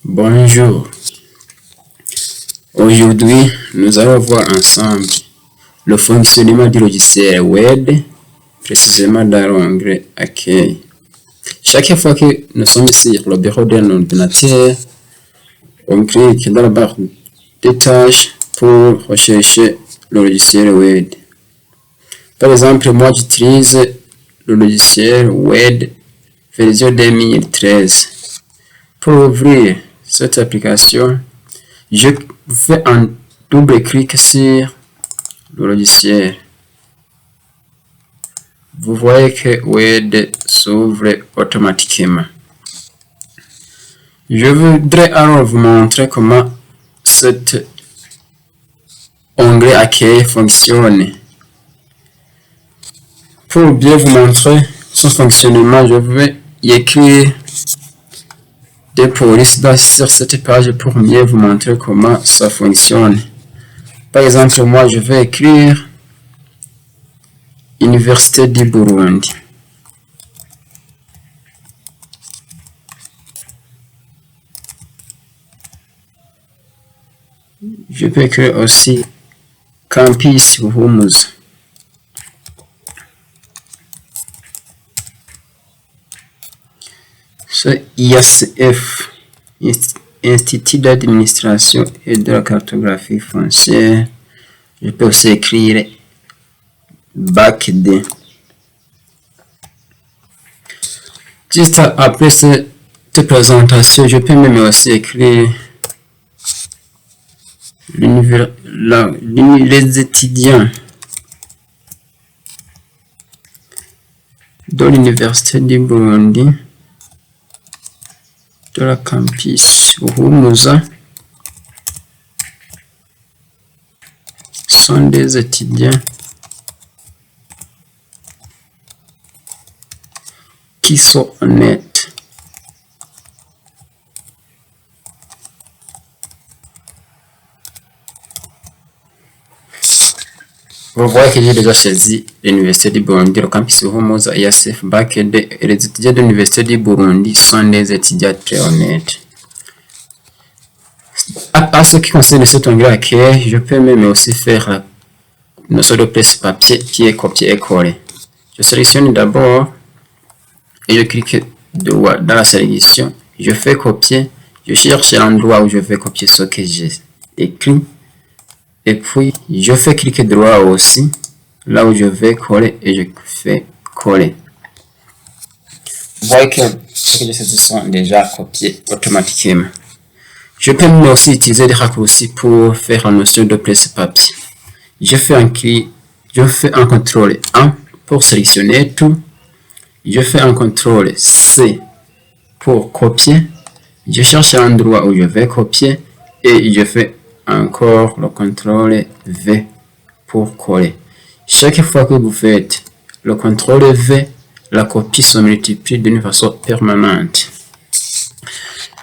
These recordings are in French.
Bonjour. Aujourd'hui, nous allons voir ensemble le fonctionnement du logiciel web, précisément dans l'onglet Accueil. Chaque fois que nous sommes sur le bureau d'un ordinateur, on clique dans la barre des tâches pour rechercher le logiciel web. Par exemple, moi j'utilise le logiciel web version 2013. Pour ouvrir cette application, je fais un double clic sur le logiciel. Vous voyez que Word s'ouvre automatiquement. Je voudrais alors vous montrer comment cet onglet Accueil fonctionne. Pour bien vous montrer son fonctionnement, je vais y écrire des polices sur cette page pour mieux vous montrer comment ça fonctionne. Par exemple, moi je vais écrire Université du Burundi. Je peux écrire aussi Campus Buhumuza. C'est IACF, Institut d'administration et de la cartographie foncière. Je peux aussi écrire BAC-D. Juste après cette présentation, je peux même aussi écrire les étudiants de l'Université du Burundi, de la campus Buhumuza sont des étudiants qui sont honnêtes. Vous voyez que j'ai déjà choisi l'Université du Burundi, le campus Buhumuza, IACF, BAC-D, et les étudiants de l'Université du Burundi sont des étudiants très honnêtes. À ce qui concerne cet onglet Accueil, je peux même aussi faire la notion de presse-papier qui est copier-coller. Je sélectionne d'abord et je clique droit dans la sélection. Je fais copier, je cherche l'endroit où je vais copier ce que j'ai écrit. Et puis, je fais cliquer droit aussi, là où je vais coller, et je fais coller. Vous voyez que ce que j'ai fait sont déjà copiés automatiquement. Je peux aussi utiliser des raccourcis pour faire une notion de presse-papier. Je fais un CTRL 1 pour sélectionner tout. Je fais un CTRL C pour copier. Je cherche l'endroit où je vais copier et je fais encore le CTRL V pour coller. Chaque fois que vous faites le CTRL V, la copie se multiplie d'une façon permanente.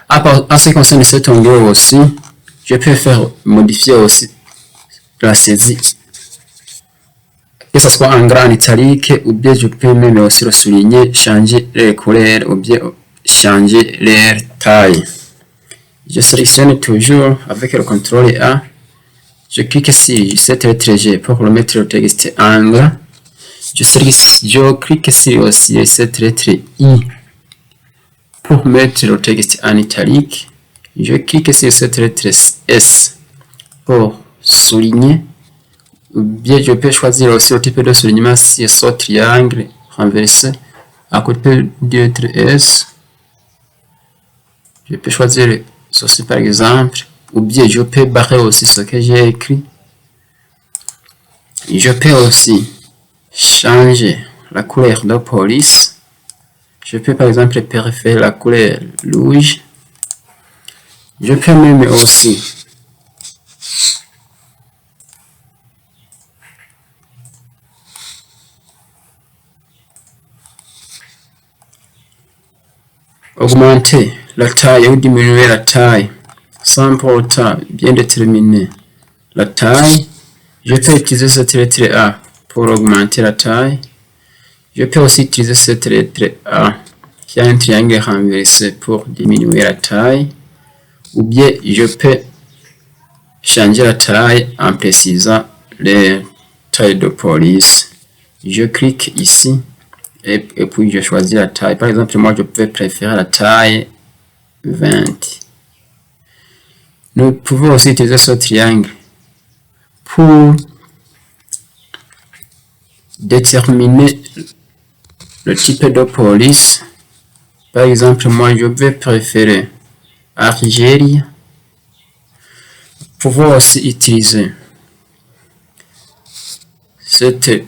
En ce qui concerne cet onglet aussi, je peux faire modifier aussi la saisie, que ce soit en grand, en italique, ou bien je peux même aussi le souligner, changer les couleurs ou bien changer leur taille. Je sélectionne toujours avec le CTRL A. Je clique sur cette lettre G pour remettre le texte angle. Je clique sur aussi cette lettre I pour mettre le texte en italique. Je clique sur cette lettre S pour souligner. Ou bien je peux choisir aussi le type de soulignement si c'est un triangle renversé à côté de la lettre S. Je peux choisir ceci par exemple, ou bien je peux barrer aussi ce que j'ai écrit. Je peux aussi changer la couleur de police. Je peux par exemple préférer la couleur rouge. Je peux même aussi augmenter la taille ou diminuer la taille sans pour autant bien déterminer la taille. Je peux utiliser cette lettre A pour augmenter la taille. Je peux aussi utiliser cette lettre A qui a un triangle renversé pour diminuer la taille. ou bien je peux changer la taille en précisant les tailles de police. Je clique ici et puis je choisis la taille. Par exemple, moi je peux préférer la taille 20. Nous pouvons aussi utiliser ce triangle pour déterminer le type de police. Par exemple, moi je vais préférer Algérie. Nous pouvons aussi utiliser cette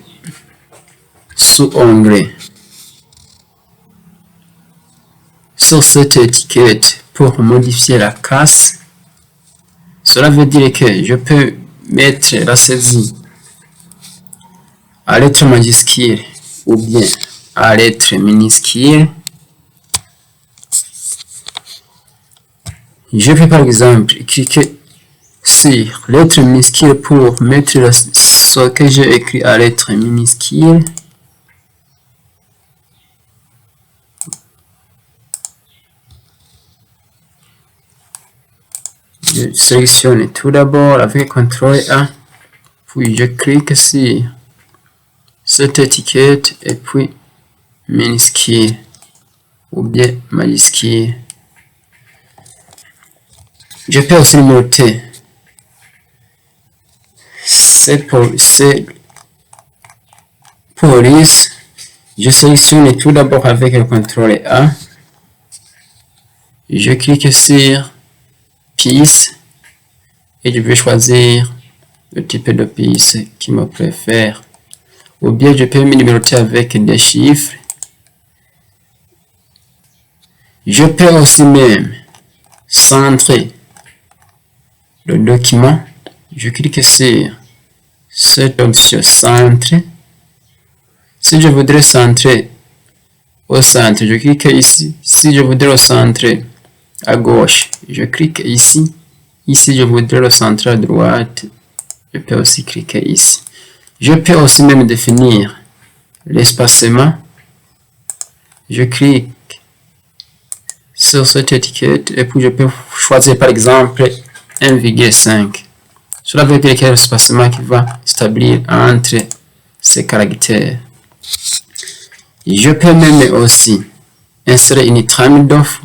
sous-onglet sur cette étiquette pour modifier la casse. Cela veut dire que je peux mettre la saisie à lettre majuscule ou bien à lettre minuscule. Je peux par exemple cliquer sur lettre minuscule pour mettre ce que j'ai écrit à lettre minuscule. Je sélectionne tout d'abord avec CTRL A, puis je clique sur cette étiquette et puis minuscule ou bien majuscule. Je peux aussi noter cette police. Je sélectionne tout d'abord avec le CTRL A. Je clique sur pièce et je vais choisir le type de pièce qui me préfère. Ou bien je peux me numéroter avec des chiffres. Je peux aussi même centrer le document. Je clique sur cette option centre. Si je voudrais centrer au centre, je clique ici. Si je voudrais le centrer à gauche, je clique ici. Ici, je voudrais le centrer à droite, je peux aussi cliquer ici. Je peux aussi même définir l'espacement. Je clique sur cette étiquette et puis je peux choisir par exemple 1,5. Cela veut dire qu'il y a l'espacement qui va s'établir entre ces caractères. Je peux même aussi insérer une trame d'offre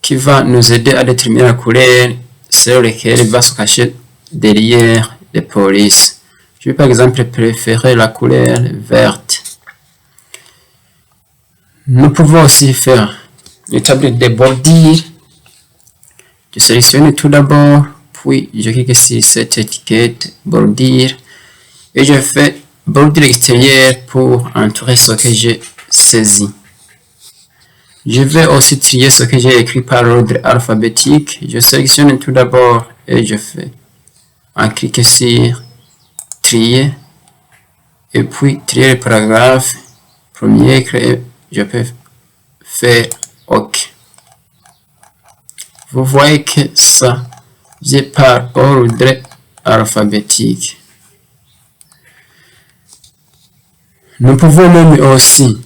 qui va nous aider à déterminer la couleur sur laquelle va se cacher derrière les polices. Je vais par exemple préférer la couleur verte. Nous pouvons aussi établir des bordures. Je sélectionne tout d'abord, puis je clique sur cette étiquette bordure et je fais bordure extérieure pour entourer ce que j'ai saisi. Je vais aussi trier ce que j'ai écrit par ordre alphabétique. Je sélectionne tout d'abord et je fais un clic sur trier et puis trier le paragraphe premier et je peux faire OK. Vous voyez que ça vient par ordre alphabétique. Nous pouvons même aussi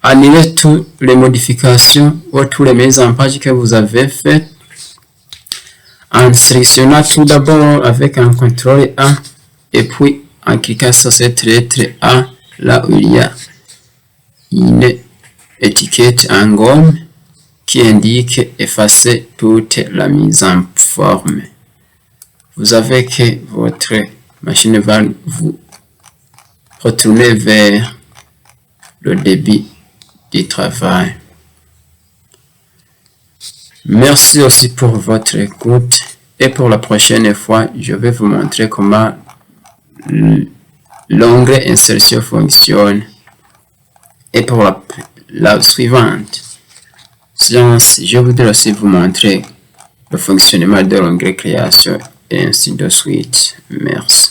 annuler toutes les modifications ou toutes les mises en page que vous avez faites en sélectionnant tout d'abord avec un CTRL A et puis en cliquant sur cette lettre A là où il y a une étiquette en gomme qui indique effacer toute la mise en forme. Vous savez que votre machine va vous retourner vers le début du travail. Merci aussi pour votre écoute et pour la prochaine fois, je vais vous montrer comment l'onglet insertion fonctionne. Et pour la suivante séance, je voudrais aussi vous montrer le fonctionnement de l'onglet création et ainsi de suite. Merci.